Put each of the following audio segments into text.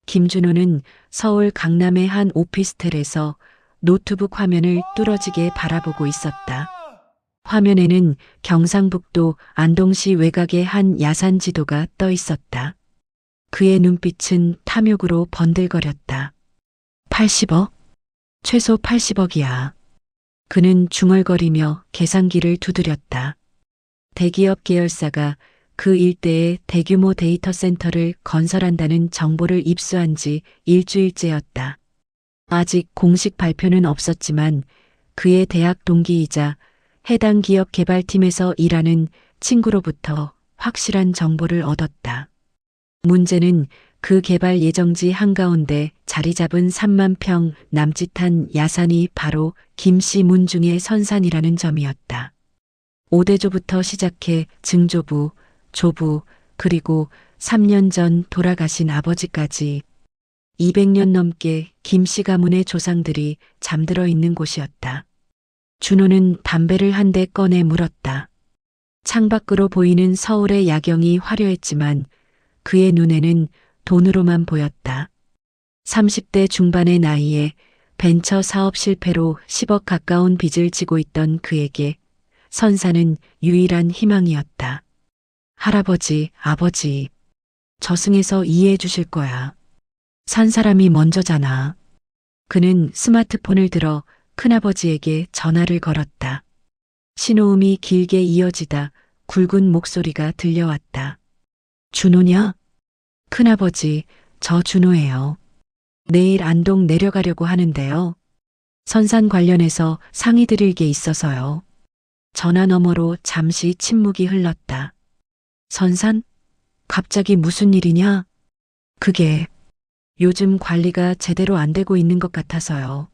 김준호는 서울 강남의 한 오피스텔에서 노트북 화면을 뚫어지게 바라보고 있었다. 화면에는 경상북도 안동시 외곽의 한 야산 지도가 떠 있었다. 그의 눈빛은 탐욕으로 번들거렸다. 80억? 최소 80억이야. 그는 중얼거리며 계산기를 두드렸다. 대기업 계열사가 그 일대에 대규모 데이터 센터를 건설한다는 정보를 입수한 지 일주일째였다. 아직 공식 발표는 없었지만 그의 대학 동기이자 해당 기업 개발팀에서 일하는 친구로부터 확실한 정보를 얻었다. 문제는 그 개발 예정지 한가운데 자리 잡은 3만 평 남짓한 야산이 바로 김씨 문중의 선산이라는 점이었다. 오대조부터 시작해 증조부, 조부, 그리고 3년 전 돌아가신 아버지까지 200년 넘게 김씨 가문의 조상들이 잠들어 있는 곳이었다. 준호는 담배를 한 대 꺼내 물었다. 창밖으로 보이는 서울의 야경이 화려했지만 그의 눈에는 돈으로만 보였다. 30대 중반의 나이에 벤처 사업 실패로 10억 가까운 빚을 지고 있던 그에게 선산은 유일한 희망이었다. 할아버지, 아버지, 저승에서 이해해 주실 거야. 산 사람이 먼저잖아. 그는 스마트폰을 들어 큰아버지에게 전화를 걸었다. 신호음이 길게 이어지다 굵은 목소리가 들려왔다. 준호냐? 큰아버지, 저 준호예요. 내일 안동 내려가려고 하는데요. 선산 관련해서 상의 드릴 게 있어서요. 전화 너머로 잠시 침묵이 흘렀다. 선산? 갑자기 무슨 일이냐? 그게 요즘 관리가 제대로 안 되고 있는 것 같아서요.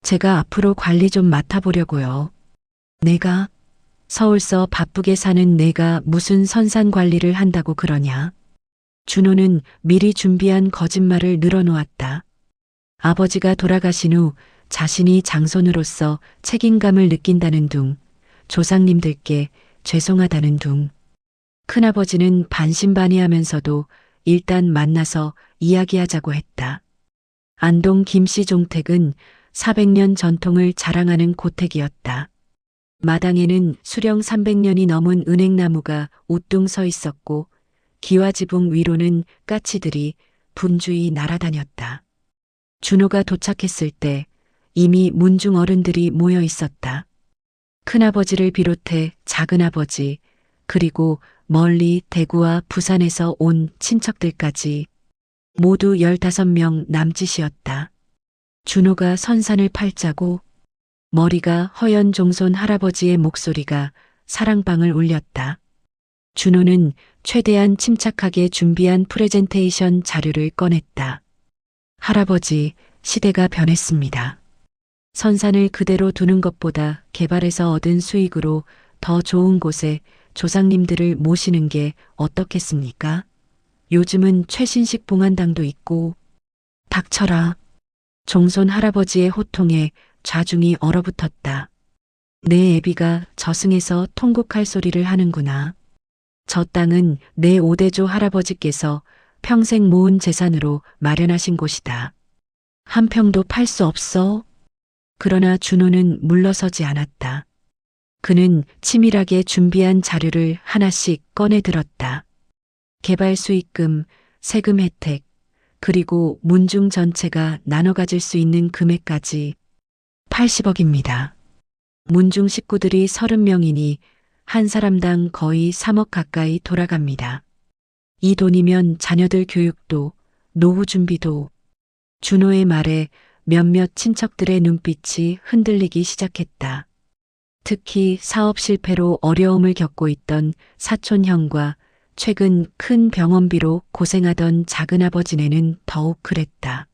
제가 앞으로 관리 좀 맡아보려고요. 내가? 서울서 바쁘게 사는 내가 무슨 선산 관리를 한다고 그러냐? 준호는 미리 준비한 거짓말을 늘어놓았다. 아버지가 돌아가신 후 자신이 장손으로서 책임감을 느낀다는 둥, 조상님들께 죄송하다는 둥. 큰아버지는 반신반의하면서도 일단 만나서 이야기하자고 했다. 안동 김씨 종택은 400년 전통을 자랑하는 고택이었다. 마당에는 수령 300년이 넘은 은행나무가 우뚱 서 있었고 기와지붕 위로는 까치들이 분주히 날아다녔다. 준호가 도착했을 때 이미 문중 어른들이 모여 있었다. 큰아버지를 비롯해 작은아버지, 그리고 멀리 대구와 부산에서 온 친척들까지 모두 15명 남짓이었다. 준호가 선산을 팔자고 머리가 허연 종손 할아버지의 목소리가 사랑방을 울렸다. 준호는 최대한 침착하게 준비한 프레젠테이션 자료를 꺼냈다. 할아버지, 시대가 변했습니다. 선산을 그대로 두는 것보다 개발해서 얻은 수익으로 더 좋은 곳에 조상님들을 모시는 게 어떻겠습니까? 요즘은 최신식 봉안당도 있고. 닥쳐라. 종손 할아버지의 호통에 좌중이 얼어붙었다. 내 애비가 저승에서 통곡할 소리를 하는구나. 저 땅은 내 오대조 할아버지께서 평생 모은 재산으로 마련하신 곳이다. 한 평도 팔 수 없어. 그러나 준호는 물러서지 않았다. 그는 치밀하게 준비한 자료를 하나씩 꺼내 들었다. 개발 수익금, 세금 혜택, 그리고 문중 전체가 나눠 가질 수 있는 금액까지 80억입니다. 문중 식구들이 30명이니 한 사람당 거의 3억 가까이 돌아갑니다. 이 돈이면 자녀들 교육도, 노후 준비도. 준호의 말에 몇몇 친척들의 눈빛이 흔들리기 시작했다. 특히 사업 실패로 어려움을 겪고 있던 사촌형과 최근 큰 병원비로 고생하던 작은아버지네는 더욱 그랬다.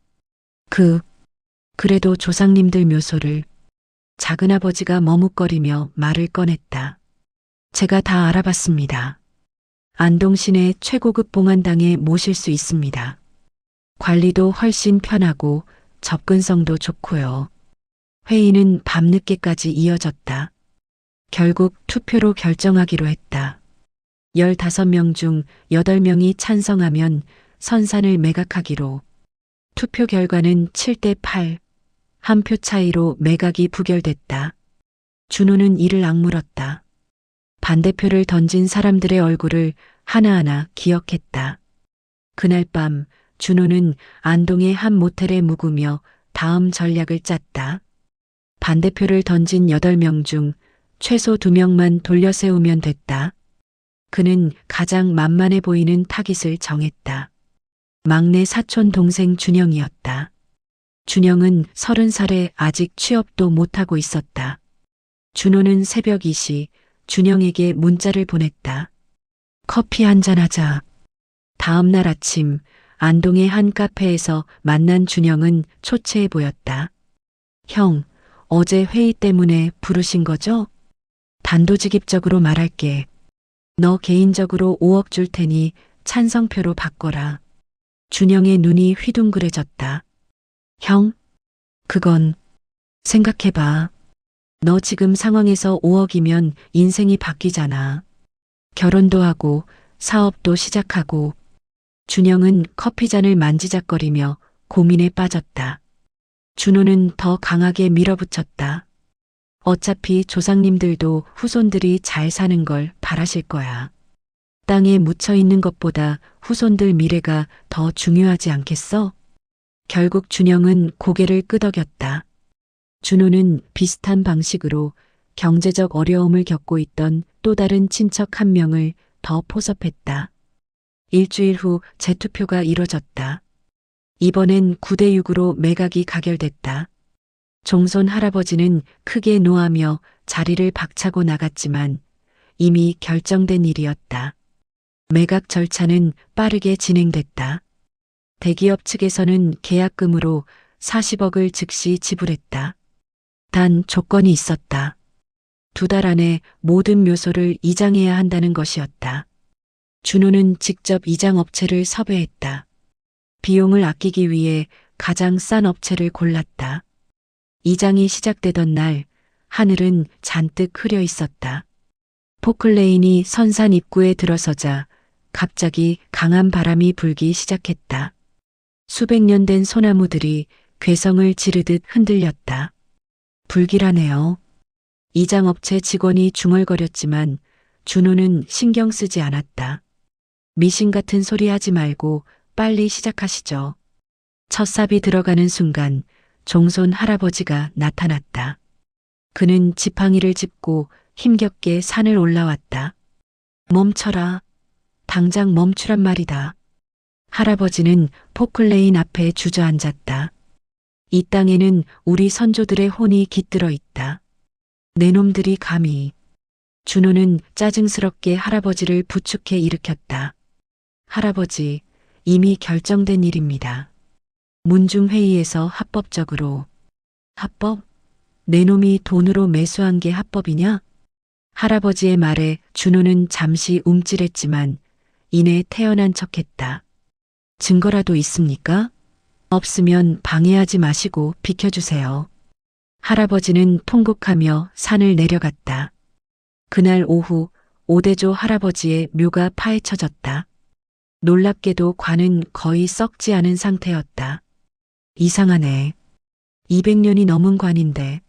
그래도 조상님들 묘소를. 작은아버지가 머뭇거리며 말을 꺼냈다. 제가 다 알아봤습니다. 안동 시내 최고급 봉안당에 모실 수 있습니다. 관리도 훨씬 편하고 접근성도 좋고요. 회의는 밤늦게까지 이어졌다. 결국 투표로 결정하기로 했다. 15명 중 8명이 찬성하면 선산을 매각하기로. 투표 결과는 7대 8. 한 표 차이로 매각이 부결됐다. 준호는 이를 악물었다. 반대표를 던진 사람들의 얼굴을 하나하나 기억했다. 그날 밤 준호는 안동의 한 모텔에 묵으며 다음 전략을 짰다. 반대표를 던진 8명 중 최소 2명만 돌려세우면 됐다. 그는 가장 만만해 보이는 타깃을 정했다. 막내 사촌 동생 준영이었다. 준영은 30살에 아직 취업도 못하고 있었다. 준호는 새벽 2시 준영에게 문자를 보냈다. 커피 한잔하자. 다음 날 아침 안동의 한 카페에서 만난 준영은 초췌해 보였다. 형, 어제 회의 때문에 부르신 거죠? 단도직입적으로 말할게. 너 개인적으로 5억 줄 테니 찬성표로 바꿔라. 준영의 눈이 휘둥그레졌다. 형, 그건 생각해봐. 너 지금 상황에서 5억이면 인생이 바뀌잖아. 결혼도 하고 사업도 시작하고. 준영은 커피잔을 만지작거리며 고민에 빠졌다. 준호는 더 강하게 밀어붙였다. 어차피 조상님들도 후손들이 잘 사는 걸 바라실 거야. 땅에 묻혀 있는 것보다 후손들 미래가 더 중요하지 않겠어? 결국 준영은 고개를 끄덕였다. 준호는 비슷한 방식으로 경제적 어려움을 겪고 있던 또 다른 친척 한 명을 더 포섭했다. 일주일 후 재투표가 이뤄졌다. 이번엔 9대 6으로 매각이 가결됐다. 종손 할아버지는 크게 노하며 자리를 박차고 나갔지만 이미 결정된 일이었다. 매각 절차는 빠르게 진행됐다. 대기업 측에서는 계약금으로 40억을 즉시 지불했다. 단 조건이 있었다. 2달 안에 모든 묘소를 이장해야 한다는 것이었다. 준호는 직접 이장 업체를 섭외했다. 비용을 아끼기 위해 가장 싼 업체를 골랐다. 이장이 시작되던 날 하늘은 잔뜩 흐려 있었다. 포클레인이 선산 입구에 들어서자 갑자기 강한 바람이 불기 시작했다. 수백 년 된 소나무들이 괴성을 지르듯 흔들렸다. 불길하네요. 이장업체 직원이 중얼거렸지만 준호는 신경 쓰지 않았다. 미신 같은 소리 하지 말고 빨리 시작하시죠. 첫 삽이 들어가는 순간 종손 할아버지가 나타났다. 그는 지팡이를 짚고 힘겹게 산을 올라왔다. 멈춰라. 당장 멈추란 말이다. 할아버지는 포클레인 앞에 주저앉았다. 이 땅에는 우리 선조들의 혼이 깃들어 있다. 내 놈들이 감히. 준호는 짜증스럽게 할아버지를 부축해 일으켰다. 할아버지, 이미 결정된 일입니다. 문중회의에서 합법적으로. 합법? 내 놈이 돈으로 매수한 게 합법이냐? 할아버지의 말에 준호는 잠시 움찔했지만 이내 태연한 척했다. 증거라도 있습니까? 없으면 방해하지 마시고 비켜주세요. 할아버지는 통곡하며 산을 내려갔다. 그날 오후 오대조 할아버지의 묘가 파헤쳐졌다. 놀랍게도 관은 거의 썩지 않은 상태였다. 이상하네. 200년이 넘은 관인데.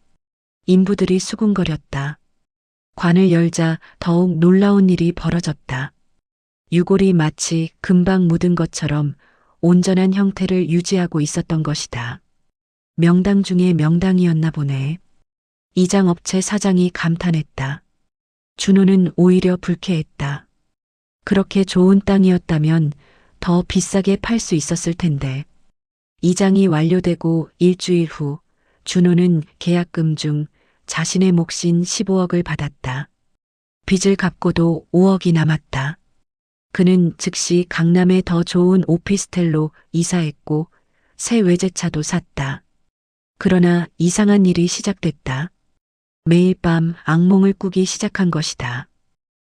인부들이 수군거렸다. 관을 열자 더욱 놀라운 일이 벌어졌다. 유골이 마치 금방 묻은 것처럼 온전한 형태를 유지하고 있었던 것이다. 명당 중에 명당이었나 보네. 이장업체 사장이 감탄했다. 준호는 오히려 불쾌했다. 그렇게 좋은 땅이었다면 더 비싸게 팔 수 있었을 텐데. 이장이 완료되고 일주일 후 준호는 계약금 중 자신의 몫인 15억을 받았다. 빚을 갚고도 5억이 남았다. 그는 즉시 강남의 더 좋은 오피스텔로 이사했고 새 외제차도 샀다. 그러나 이상한 일이 시작됐다. 매일 밤 악몽을 꾸기 시작한 것이다.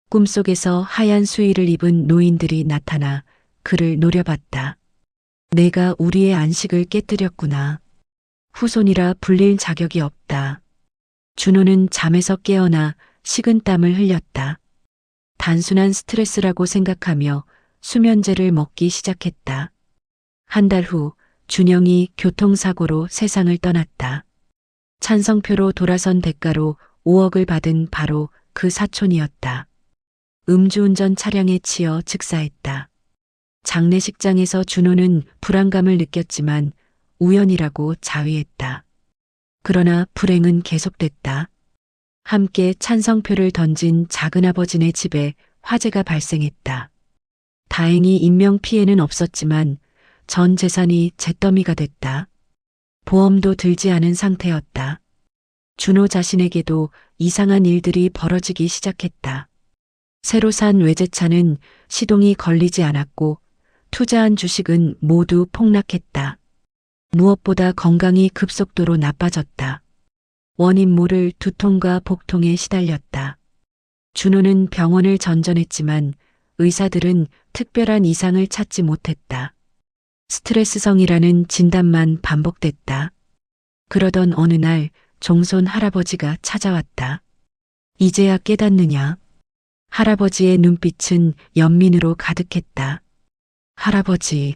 꿈속에서 하얀 수의를 입은 노인들이 나타나 그를 노려봤다. 내가 우리의 안식을 깨뜨렸구나. 후손이라 불릴 자격이 없다. 준호는 잠에서 깨어나 식은땀을 흘렸다. 단순한 스트레스라고 생각하며 수면제를 먹기 시작했다. 한 달 후 준영이 교통사고로 세상을 떠났다. 찬성표로 돌아선 대가로 5억을 받은 바로 그 사촌이었다. 음주운전 차량에 치여 즉사했다. 장례식장에서 준호는 불안감을 느꼈지만 우연이라고 자위했다. 그러나 불행은 계속됐다. 함께 찬성표를 던진 작은아버지네 집에 화재가 발생했다. 다행히 인명피해는 없었지만 전 재산이 잿더미가 됐다. 보험도 들지 않은 상태였다. 준호 자신에게도 이상한 일들이 벌어지기 시작했다. 새로 산 외제차는 시동이 걸리지 않았고 투자한 주식은 모두 폭락했다. 무엇보다 건강이 급속도로 나빠졌다. 원인 모를 두통과 복통에 시달렸다. 준호는 병원을 전전했지만 의사들은 특별한 이상을 찾지 못했다. 스트레스성이라는 진단만 반복됐다. 그러던 어느 날 종손 할아버지가 찾아왔다. 이제야 깨닫느냐? 할아버지의 눈빛은 연민으로 가득했다. 할아버지,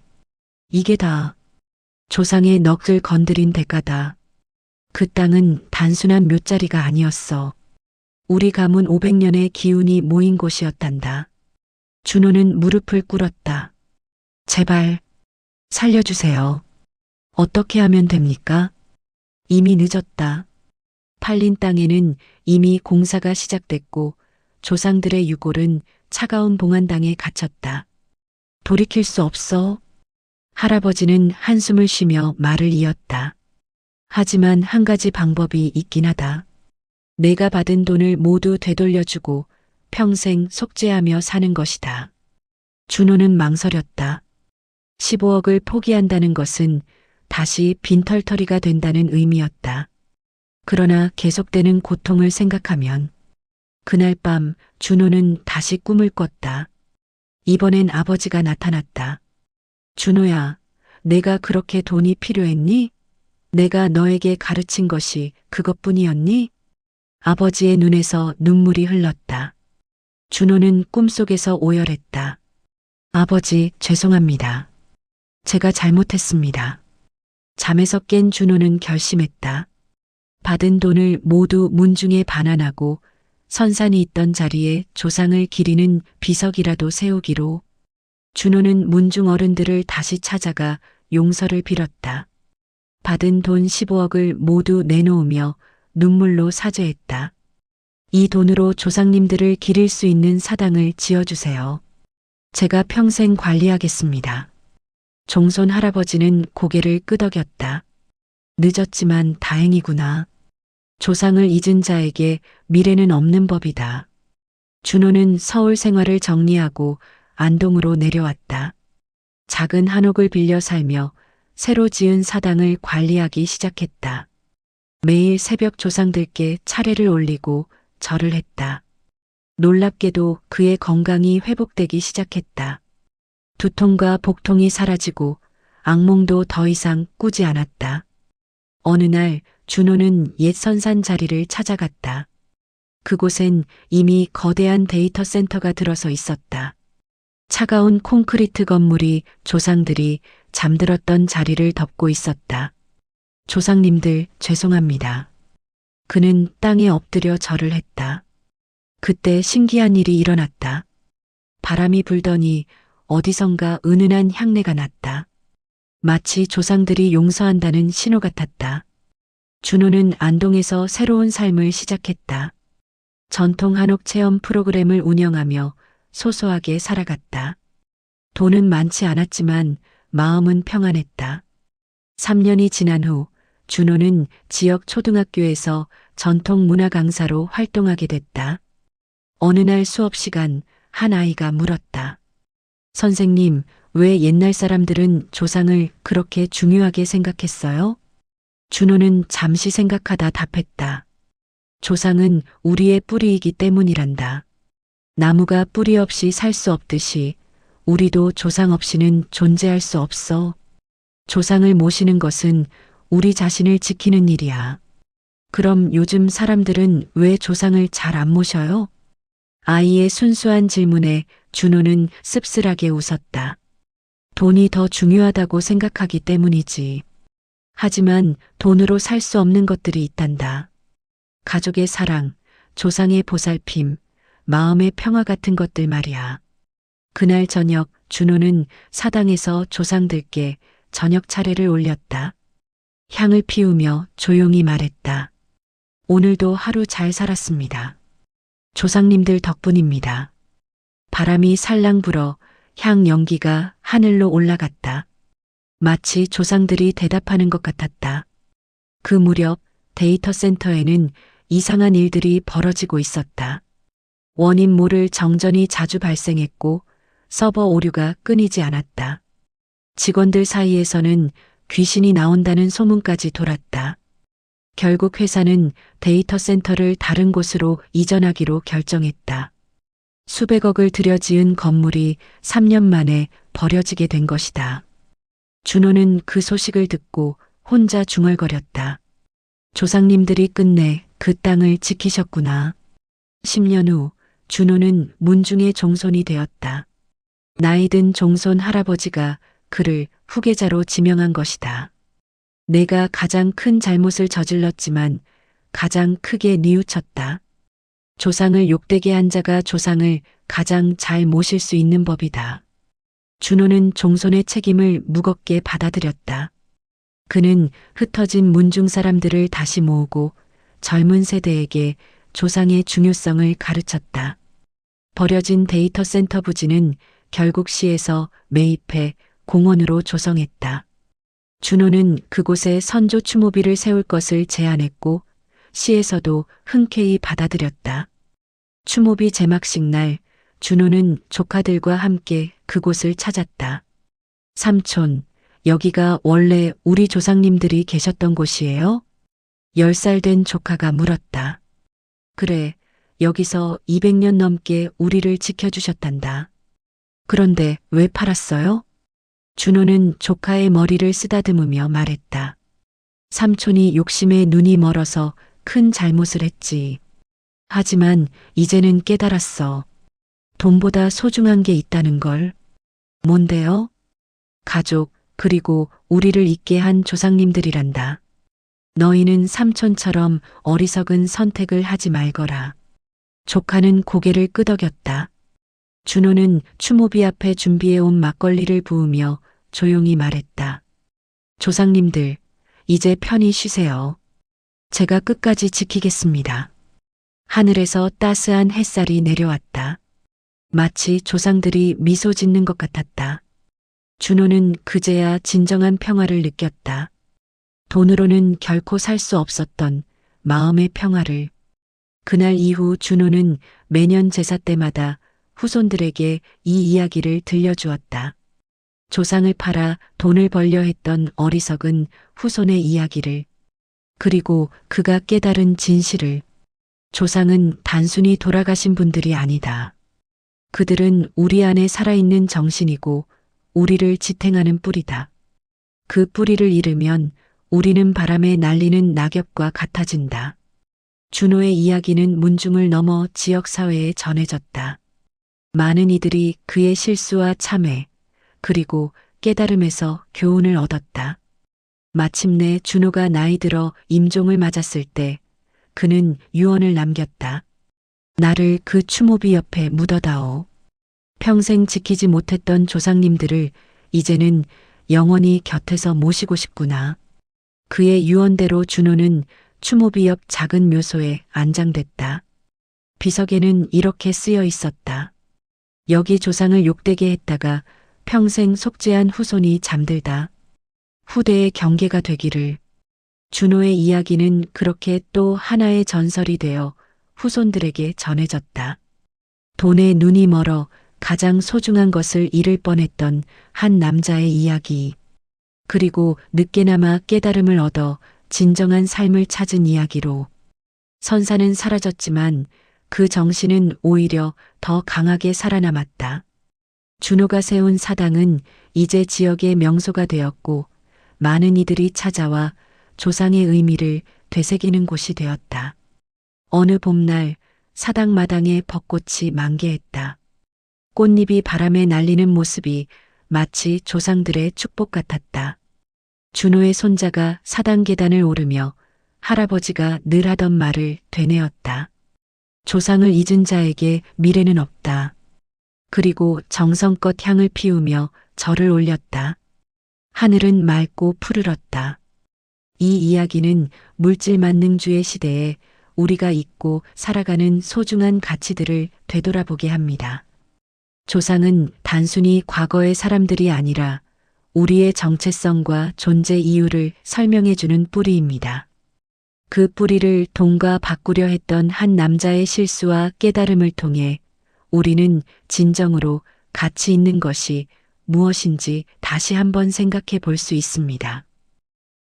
이게 다 조상의 넋을 건드린 대가다. 그 땅은 단순한 묘자리가 아니었어. 우리 가문 500년의 기운이 모인 곳이었단다. 준호는 무릎을 꿇었다. 제발 살려주세요. 어떻게 하면 됩니까? 이미 늦었다. 팔린 땅에는 이미 공사가 시작됐고 조상들의 유골은 차가운 봉안당에 갇혔다. 돌이킬 수 없어. 할아버지는 한숨을 쉬며 말을 이었다. 하지만 한 가지 방법이 있긴 하다. 내가 받은 돈을 모두 되돌려주고 평생 속죄하며 사는 것이다. 준호는 망설였다. 15억을 포기한다는 것은 다시 빈털터리가 된다는 의미였다. 그러나 계속되는 고통을 생각하면 그날 밤 준호는 다시 꿈을 꿨다. 이번엔 아버지가 나타났다. 준호야, 내가 그렇게 돈이 필요했니? 내가 너에게 가르친 것이 그것뿐이었니? 아버지의 눈에서 눈물이 흘렀다. 준호는 꿈속에서 오열했다. 아버지, 죄송합니다. 제가 잘못했습니다. 잠에서 깬 준호는 결심했다. 받은 돈을 모두 문중에 반환하고 선산이 있던 자리에 조상을 기리는 비석이라도 세우기로. 준호는 문중 어른들을 다시 찾아가 용서를 빌었다. 받은 돈 15억을 모두 내놓으며 눈물로 사죄했다. 이 돈으로 조상님들을 기릴 수 있는 사당을 지어주세요. 제가 평생 관리하겠습니다. 종손 할아버지는 고개를 끄덕였다. 늦었지만 다행이구나. 조상을 잊은 자에게 미래는 없는 법이다. 준호는 서울 생활을 정리하고 안동으로 내려왔다. 작은 한옥을 빌려 살며 새로 지은 사당을 관리하기 시작했다. 매일 새벽 조상들께 차례를 올리고 절을 했다. 놀랍게도 그의 건강이 회복되기 시작했다. 두통과 복통이 사라지고 악몽도 더 이상 꾸지 않았다. 어느 날 준호는 옛 선산 자리를 찾아갔다. 그곳엔 이미 거대한 데이터 센터가 들어서 있었다. 차가운 콘크리트 건물이 조상들이 잠들었던 자리를 덮고 있었다. 조상님들, 죄송합니다. 그는 땅에 엎드려 절을 했다. 그때 신기한 일이 일어났다. 바람이 불더니 어디선가 은은한 향내가 났다. 마치 조상들이 용서한다는 신호 같았다. 준호는 안동에서 새로운 삶을 시작했다. 전통 한옥 체험 프로그램을 운영하며 소소하게 살아갔다. 돈은 많지 않았지만 마음은 평안했다. 3년이 지난 후 준호는 지역 초등학교에서 전통 문화 강사로 활동하게 됐다. 어느 날 수업 시간 한 아이가 물었다. 선생님, 왜 옛날 사람들은 조상을 그렇게 중요하게 생각했어요? 준호는 잠시 생각하다 답했다. 조상은 우리의 뿌리이기 때문이란다. 나무가 뿌리 없이 살 수 없듯이 우리도 조상 없이는 존재할 수 없어. 조상을 모시는 것은 우리 자신을 지키는 일이야. 그럼 요즘 사람들은 왜 조상을 잘 안 모셔요? 아이의 순수한 질문에 준호는 씁쓸하게 웃었다. 돈이 더 중요하다고 생각하기 때문이지. 하지만 돈으로 살 수 없는 것들이 있단다. 가족의 사랑, 조상의 보살핌, 마음의 평화 같은 것들 말이야. 그날 저녁 준호는 사당에서 조상들께 저녁 차례를 올렸다. 향을 피우며 조용히 말했다. 오늘도 하루 잘 살았습니다. 조상님들 덕분입니다. 바람이 살랑 불어 향 연기가 하늘로 올라갔다. 마치 조상들이 대답하는 것 같았다. 그 무렵 데이터 센터에는 이상한 일들이 벌어지고 있었다. 원인 모를 정전이 자주 발생했고 서버 오류가 끊이지 않았다. 직원들 사이에서는 귀신이 나온다는 소문까지 돌았다. 결국 회사는 데이터 센터를 다른 곳으로 이전하기로 결정했다. 수백억을 들여 지은 건물이 3년 만에 버려지게 된 것이다. 준호는 그 소식을 듣고 혼자 중얼거렸다. 조상님들이 끝내 그 땅을 지키셨구나. 10년 후 준호는 문중의 종손이 되었다. 나이든 종손 할아버지가 그를 후계자로 지명한 것이다. 내가 가장 큰 잘못을 저질렀지만 가장 크게 뉘우쳤다. 조상을 욕되게 한 자가 조상을 가장 잘 모실 수 있는 법이다. 준호는 종손의 책임을 무겁게 받아들였다. 그는 흩어진 문중 사람들을 다시 모으고 젊은 세대에게 조상의 중요성을 가르쳤다. 버려진 데이터 센터 부지는 결국 시에서 매입해 공원으로 조성했다. 준호는 그곳에 선조 추모비를 세울 것을 제안했고 시에서도 흔쾌히 받아들였다. 추모비 제막식 날 준호는 조카들과 함께 그곳을 찾았다. 삼촌, 여기가 원래 우리 조상님들이 계셨던 곳이에요? 10살 된 조카가 물었다. 그래, 여기서 200년 넘게 우리를 지켜주셨단다. 그런데 왜 팔았어요? 준호는 조카의 머리를 쓰다듬으며 말했다. 삼촌이 욕심에 눈이 멀어서 큰 잘못을 했지. 하지만 이제는 깨달았어. 돈보다 소중한 게 있다는 걸. 뭔데요? 가족, 그리고 우리를 있게 한 조상님들이란다. 너희는 삼촌처럼 어리석은 선택을 하지 말거라. 조카는 고개를 끄덕였다. 준호는 추모비 앞에 준비해온 막걸리를 부으며 조용히 말했다. 조상님들, 이제 편히 쉬세요. 제가 끝까지 지키겠습니다. 하늘에서 따스한 햇살이 내려왔다. 마치 조상들이 미소 짓는 것 같았다. 준호는 그제야 진정한 평화를 느꼈다. 돈으로는 결코 살 수 없었던 마음의 평화를. 그날 이후 준호는 매년 제사 때마다 후손들에게 이 이야기를 들려주었다. 조상을 팔아 돈을 벌려 했던 어리석은 후손의 이야기를. 그리고 그가 깨달은 진실을. 조상은 단순히 돌아가신 분들이 아니다. 그들은 우리 안에 살아있는 정신이고 우리를 지탱하는 뿌리다. 그 뿌리를 잃으면 우리는 바람에 날리는 낙엽과 같아진다. 준호의 이야기는 문중을 넘어 지역사회에 전해졌다. 많은 이들이 그의 실수와 참회, 그리고 깨달음에서 교훈을 얻었다. 마침내 준호가 나이 들어 임종을 맞았을 때 그는 유언을 남겼다. 나를 그 추모비 옆에 묻어다오. 평생 지키지 못했던 조상님들을 이제는 영원히 곁에서 모시고 싶구나. 그의 유언대로 준호는 추모비 옆 작은 묘소에 안장됐다. 비석에는 이렇게 쓰여 있었다. 여기 조상을 욕되게 했다가 평생 속죄한 후손이 잠들다. 후대의 경계가 되기를. 준호의 이야기는 그렇게 또 하나의 전설이 되어 후손들에게 전해졌다. 돈에 눈이 멀어 가장 소중한 것을 잃을 뻔했던 한 남자의 이야기. 그리고 늦게나마 깨달음을 얻어 진정한 삶을 찾은 이야기로. 선사는 사라졌지만 그 정신은 오히려 더 강하게 살아남았다. 준호가 세운 사당은 이제 지역의 명소가 되었고 많은 이들이 찾아와 조상의 의미를 되새기는 곳이 되었다. 어느 봄날 사당 마당에 벚꽃이 만개했다. 꽃잎이 바람에 날리는 모습이 마치 조상들의 축복 같았다. 준호의 손자가 사당 계단을 오르며 할아버지가 늘 하던 말을 되뇌었다. 조상을 잊은 자에게 미래는 없다. 그리고 정성껏 향을 피우며 절을 올렸다. 하늘은 맑고 푸르렀다. 이 이야기는 물질 만능주의 시대에 우리가 잊고 살아가는 소중한 가치들을 되돌아보게 합니다. 조상은 단순히 과거의 사람들이 아니라 우리의 정체성과 존재 이유를 설명해주는 뿌리입니다. 그 뿌리를 돈과 바꾸려 했던 한 남자의 실수와 깨달음을 통해 우리는 진정으로 가치 있는 것이 무엇인지 다시 한번 생각해 볼 수 있습니다.